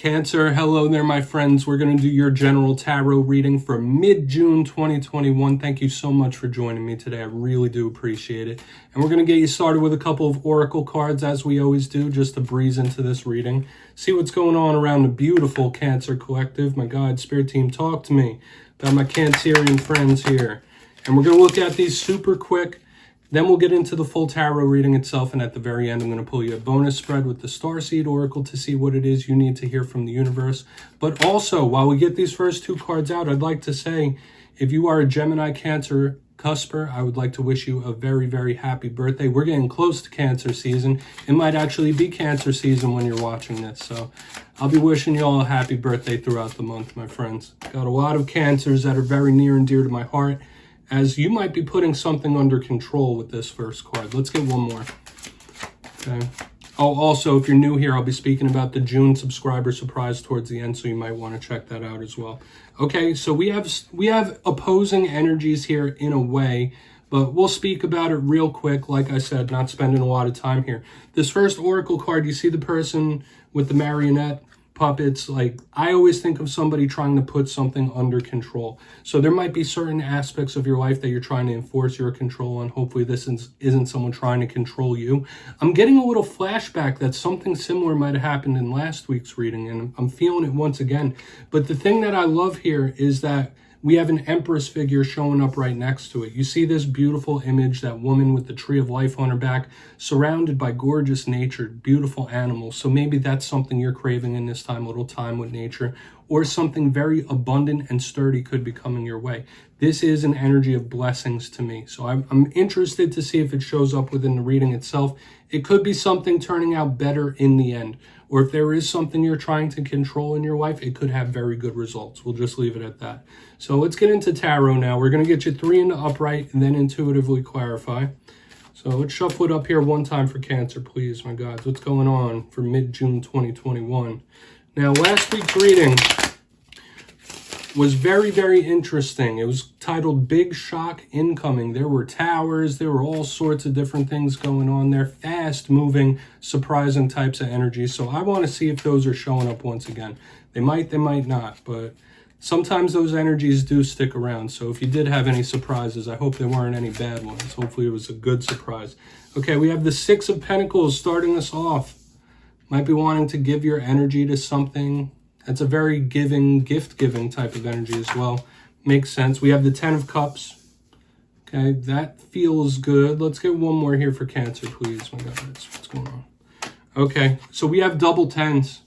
Cancer, hello there, my friends. We're going to do your general tarot reading for mid-June 2021. Thank you so much for joining me today. I really do appreciate it. And we're going to get you started with a couple of oracle cards, as we always do, just to breeze into this reading. See what's going on around the beautiful Cancer collective. My God, Spirit Team, talk to me about my Cancerian friends here. And we're going to look at these super quick. Then we'll get into the full tarot reading itself, and at the very end, I'm going to pull you a bonus spread with the Starseed Oracle to see what it is you need to hear from the universe. But also, while we get these first two cards out, I'd like to say, if you are a Gemini Cancer cusper, I would like to wish you a very, very happy birthday. We're getting close to Cancer season. It might actually be Cancer season when you're watching this, so I'll be wishing you all a happy birthday throughout the month, my friends. Got a lot of Cancers that are very near and dear to my heart, as you might be putting something under control with this first card. Let's get one more. Okay. Oh, also, if you're new here, I'll be speaking about the June subscriber surprise towards the end, so you might want to check that out as well. Okay, so we have opposing energies here in a way, but we'll speak about it real quick. Like I said, not spending a lot of time here. This first oracle card, you see the person with the marionette puppets. Like, I always think of somebody trying to put something under control. So there might be certain aspects of your life that you're trying to enforce your control on. Hopefully this isn't someone trying to control you. I'm getting a little flashback that something similar might have happened in last week's reading, and I'm feeling it once again. But the thing that I love here is that we have an Empress figure showing up right next to it. You see this beautiful image, that woman with the tree of life on her back, surrounded by gorgeous nature, beautiful animals. So maybe that's something you're craving in this time, a little time with nature, or something very abundant and sturdy could be coming your way. This is an energy of blessings to me. So I'm interested to see if it shows up within the reading itself. It could be something turning out better in the end. Or if there is something you're trying to control in your life, it could have very good results. We'll just leave it at that. So let's get into tarot now. We're going to get you 3 into upright and then intuitively clarify. So let's shuffle it up here one time for Cancer, please, my God. What's going on for mid-June 2021? Now, last week's reading was very, very interesting. It was titled Big Shock Incoming. There were towers, there were all sorts of different things going on there, fast moving, surprising types of energy. So I want to see if those are showing up once again. They might not, but sometimes those energies do stick around. So if you did have any surprises, I hope there weren't any bad ones. Hopefully it was a good surprise. Okay, we have the 6 of Pentacles starting us off. Might be wanting to give your energy to something. That's a very giving, gift-giving type of energy as well. Makes sense. We have the 10 of Cups. Okay, that feels good. Let's get one more here for Cancer, please. My God, that's what's going on. Okay, so we have double 10s.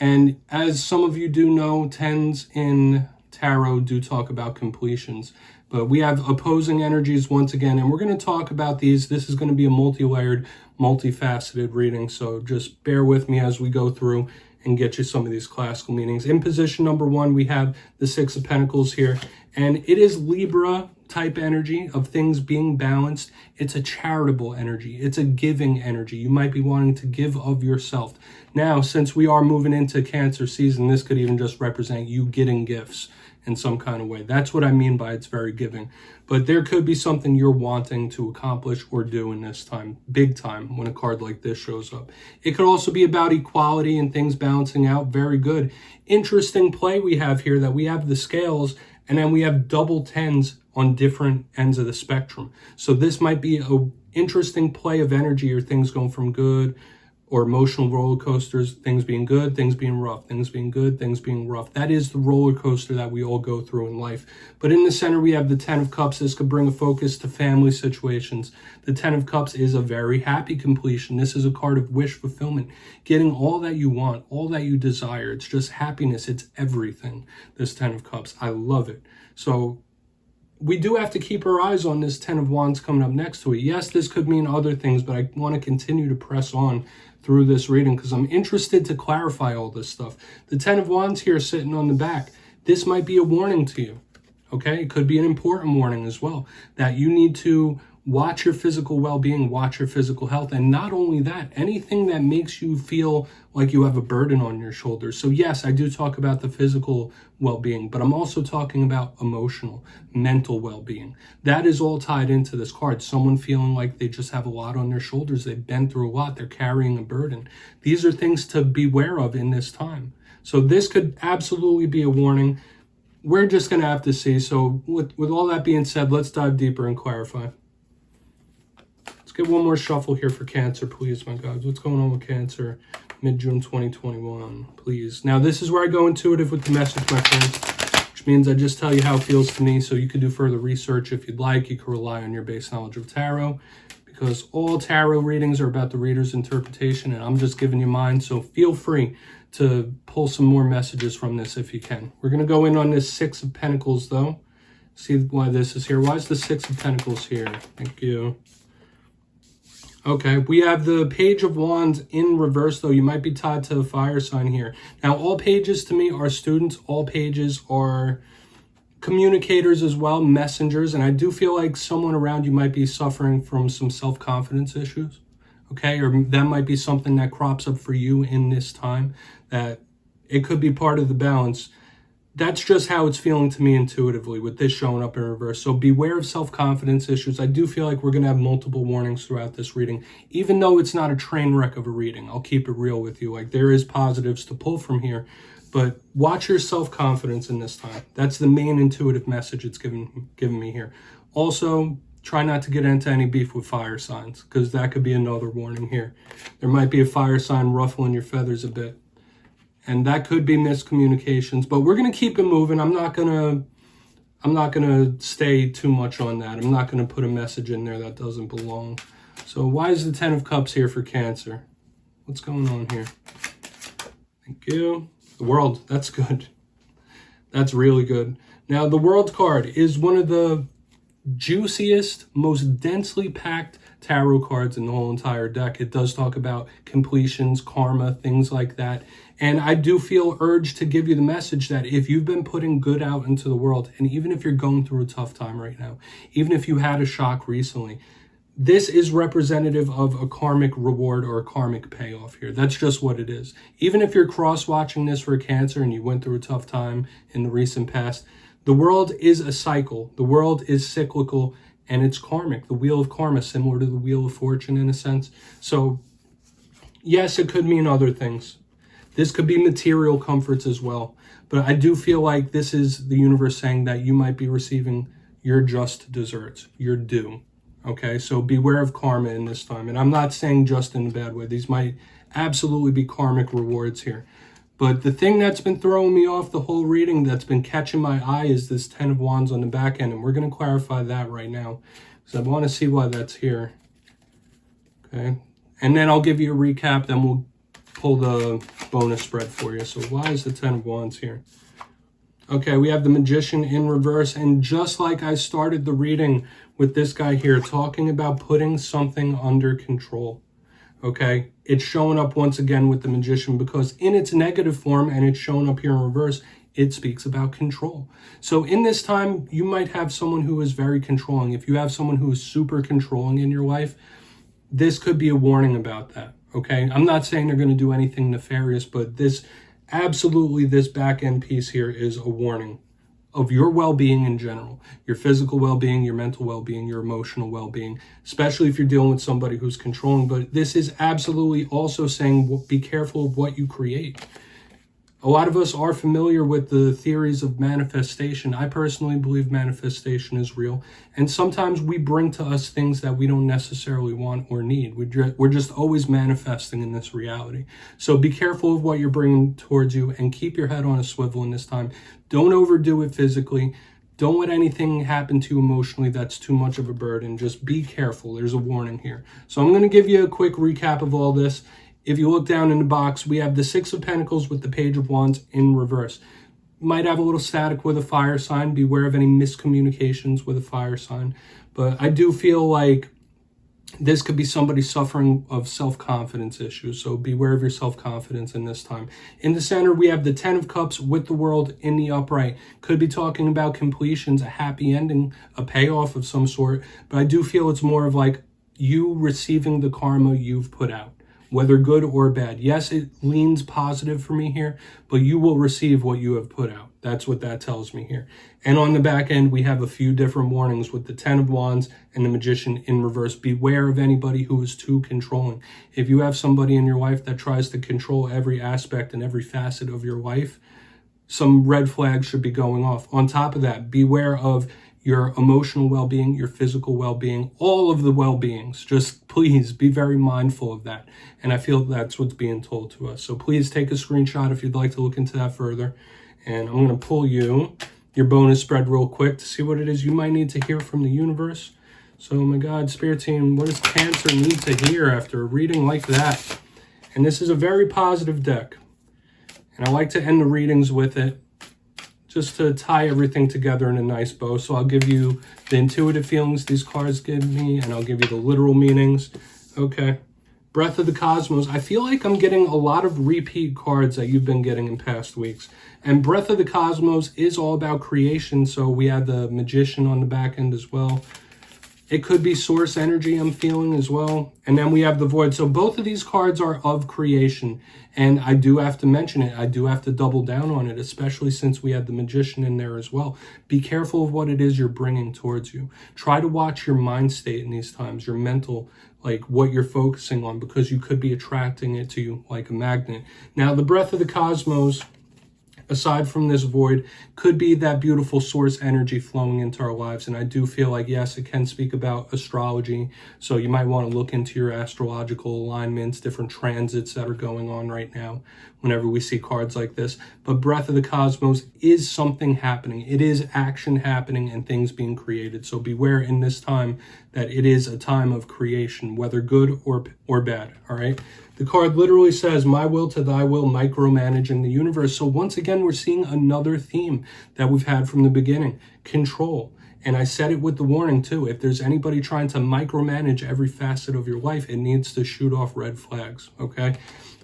And as some of you do know, 10s in tarot do talk about completions. But we have opposing energies once again, and we're going to talk about these. This is going to be a multi-layered, multifaceted reading, so just bear with me as we go through and get you some of these classical meanings. In position number 1, we have the 6 of Pentacles here, and it is Libra type energy of things being balanced. It's a charitable energy. It's a giving energy. You might be wanting to give of yourself. Now, since we are moving into Cancer season, this could even just represent you getting gifts in some kind of way. That's what I mean by it's very giving. But there could be something you're wanting to accomplish or do in this time, big time, when a card like this shows up. It could also be about equality and things balancing out. Very good. Interesting play we have here, that we have the scales and then we have double 10s on different ends of the spectrum. So this might be an interesting play of energy, or things going from good or emotional roller coasters, things being good, things being rough, things being good, things being rough. That is the roller coaster that we all go through in life. But in the center, we have the 10 of Cups. This could bring a focus to family situations. The 10 of Cups is a very happy completion. This is a card of wish fulfillment, getting all that you want, all that you desire. It's just happiness. It's everything, this 10 of Cups. I love it. So we do have to keep our eyes on this 10 of Wands coming up next to it. Yes, this could mean other things, but I want to continue to press on through this reading because I'm interested to clarify all this stuff. The 10 of Wands here sitting on the back. This might be a warning to you, okay? It could be an important warning as well, that you need to watch your physical well-being, watch your physical health, and not only that, anything that makes you feel like you have a burden on your shoulders. So yes, I do talk about the physical well-being, but I'm also talking about emotional, mental well-being. That is all tied into this card. Someone feeling like they just have a lot on their shoulders, they've been through a lot, they're carrying a burden. These are things to beware of in this time. So this could absolutely be a warning. We're just going to have to see. So with all that being said, let's dive deeper and clarify. Let's get one more shuffle here for Cancer, please, my God. What's going on with Cancer? Mid-June 2021, please. Now, this is where I go intuitive with the message, my friends, which means I just tell you how it feels to me, so you can do further research if you'd like. You can rely on your base knowledge of tarot, because all tarot readings are about the reader's interpretation, and I'm just giving you mine, so feel free to pull some more messages from this if you can. We're going to go in on this Six of Pentacles, though. See why this is here. Why is the Six of Pentacles here? Thank you. Okay, we have the Page of Wands in reverse, though. You might be tied to a fire sign here. Now, all pages to me are students. All pages are communicators as well, messengers. And I do feel like someone around you might be suffering from some self-confidence issues. Okay, or that might be something that crops up for you in this time, that it could be part of the balance. That's just how it's feeling to me intuitively with this showing up in reverse. So beware of self-confidence issues. I do feel like we're going to have multiple warnings throughout this reading, even though it's not a train wreck of a reading. I'll keep it real with you. Like, there is positives to pull from here, but watch your self-confidence in this time. That's the main intuitive message it's given me here. Also, try not to get into any beef with fire signs, because that could be another warning here. There might be a fire sign ruffling your feathers a bit. And that could be miscommunications, but we're going to keep it moving. I'm not going to stay too much on that. I'm not going to put a message in there that doesn't belong. So why is the Ten of Cups here for Cancer? What's going on here? Thank you. The World, that's good. That's really good. Now, the World card is one of the juiciest, most densely packed tarot cards in the whole entire deck. It does talk about completions, karma, things like that. And I do feel urged to give you the message that if you've been putting good out into the world, and even if you're going through a tough time right now, even if you had a shock recently, this is representative of a karmic reward or a karmic payoff here. That's just what it is. Even if you're cross-watching this for Cancer and you went through a tough time in the recent past, the world is a cycle. The world is cyclical, and it's karmic. The wheel of karma, similar to the wheel of fortune in a sense. So yes, it could mean other things. This could be material comforts as well. But I do feel like this is the universe saying that you might be receiving your just desserts, your due. Okay, so beware of karma in this time. And I'm not saying just in a bad way. These might absolutely be karmic rewards here. But the thing that's been throwing me off the whole reading, that's been catching my eye, is this Ten of Wands on the back end. And we're going to clarify that right now, because I want to see why that's here. Okay, and then I'll give you a recap, then we'll pull the bonus spread for you. So why is the Ten of Wands here? Okay, we have the Magician in reverse. And just like I started the reading with this guy here, talking about putting something under control. Okay, it's showing up once again with the Magician, because in its negative form, and it's showing up here in reverse, it speaks about control. So in this time, you might have someone who is very controlling. If you have someone who is super controlling in your life, this could be a warning about that. Okay, I'm not saying they're going to do anything nefarious, but this absolutely, this back end piece here is a warning of your well-being in general, your physical well-being, your mental well-being, your emotional well-being, especially if you're dealing with somebody who's controlling. But this is absolutely also saying, be careful of what you create. A lot of us are familiar with the theories of manifestation. I personally believe manifestation is real. And sometimes we bring to us things that we don't necessarily want or need. We're just always manifesting in this reality. So be careful of what you're bringing towards you, and keep your head on a swivel in this time. Don't overdo it physically. Don't let anything happen to you emotionally that's too much of a burden. Just be careful. There's a warning here. So I'm going to give you a quick recap of all this. If you look down in the box, we have the Six of Pentacles with the Page of Wands in reverse. Might have a little static with a fire sign. Beware of any miscommunications with a fire sign. But I do feel like this could be somebody suffering of self-confidence issues. So beware of your self-confidence in this time. In the center, we have the Ten of Cups with the World in the upright. Could be talking about completions, a happy ending, a payoff of some sort. But I do feel it's more of like you receiving the karma you've put out. whether good or bad. Yes, it leans positive for me here, but you will receive what you have put out. That's what that tells me here. And on the back end, we have a few different warnings with the 10 of Wands and the Magician in reverse. Beware of anybody who is too controlling. If you have somebody in your life that tries to control every aspect and every facet of your life, some red flags should be going off. On top of that, beware of your emotional well-being, your physical well-being, all of the well-beings. Just please be very mindful of that. And I feel that's what's being told to us. So please take a screenshot if you'd like to look into that further. And I'm going to pull you your bonus spread real quick to see what it is you might need to hear from the universe. So, oh my God, Spirit Team, what does Cancer need to hear after a reading like that? And this is a very positive deck. And I like to end the readings with it, just to tie everything together in a nice bow. So I'll give you the intuitive feelings these cards give me, and I'll give you the literal meanings. Okay. Breath of the Cosmos. I feel like I'm getting a lot of repeat cards that you've been getting in past weeks. And Breath of the Cosmos is all about creation. So we have the Magician on the back end as well. It could be source energy I'm feeling as well. And then we have the Void. So both of these cards are of creation. And I do have to mention it. I do have to double down on it, especially since we had the Magician in there as well. Be careful of what it is you're bringing towards you. Try to watch your mind state in these times, your mental, like what you're focusing on, because you could be attracting it to you like a magnet. Now, the Breath of the Cosmos, aside from this Void, could be that beautiful source energy flowing into our lives. And I do feel like, yes, it can speak about astrology. So you might want to look into your astrological alignments, different transits that are going on right now whenever we see cards like this. But Breath of the Cosmos is something happening. It is action happening and things being created. So beware in this time that it is a time of creation, whether good or bad, all right? The card literally says, my will to thy will, micromanaging the universe. So once again, we're seeing another theme that we've had from the beginning, control. And I said it with the warning too. If there's anybody trying to micromanage every facet of your life, it needs to shoot off red flags, okay?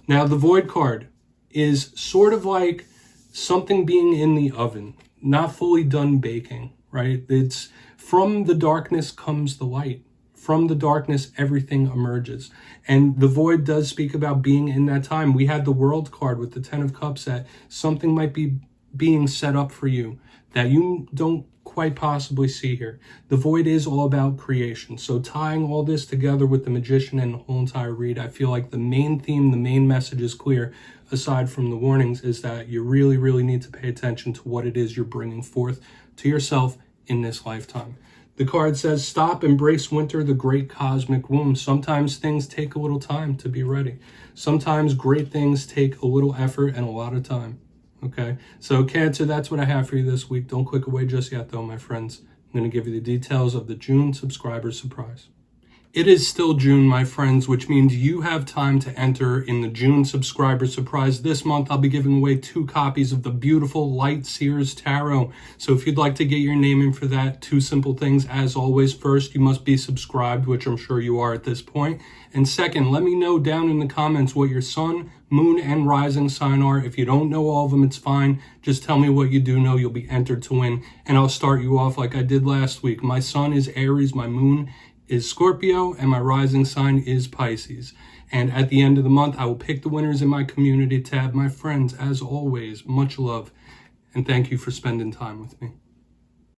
Now, the Void card is sort of like something being in the oven, not fully done baking, right? It's from the darkness comes the light. From the darkness, everything emerges. And the Void does speak about being in that time. We had the World card with the 10 of Cups, that something might be being set up for you that you don't quite possibly see here. The Void is all about creation. So tying all this together with the Magician and the whole entire read, I feel like the main theme, the main message is clear, aside from the warnings, is that you really, really need to pay attention to what it is you're bringing forth to yourself in this lifetime. The card says, stop, embrace winter, the great cosmic womb. Sometimes things take a little time to be ready. Sometimes great things take a little effort and a lot of time. Okay, so Cancer, that's what I have for you this week. Don't click away just yet, though, my friends. I'm going to give you the details of the June subscriber surprise. It is still June, my friends, which means you have time to enter in the June subscriber surprise. This month, I'll be giving away 2 copies of the beautiful Light Seers Tarot. So if you'd like to get your name in for that, 2 simple things. As always, first, you must be subscribed, which I'm sure you are at this point. And second, let me know down in the comments what your sun, moon, and rising sign are. If you don't know all of them, it's fine. Just tell me what you do know. You'll be entered to win. And I'll start you off like I did last week. My sun is Aries, my moon is Scorpio, and my rising sign is Pisces. And at the end of the month, I will pick the winners in my community tab. My friends, as always, much love, and thank you for spending time with me.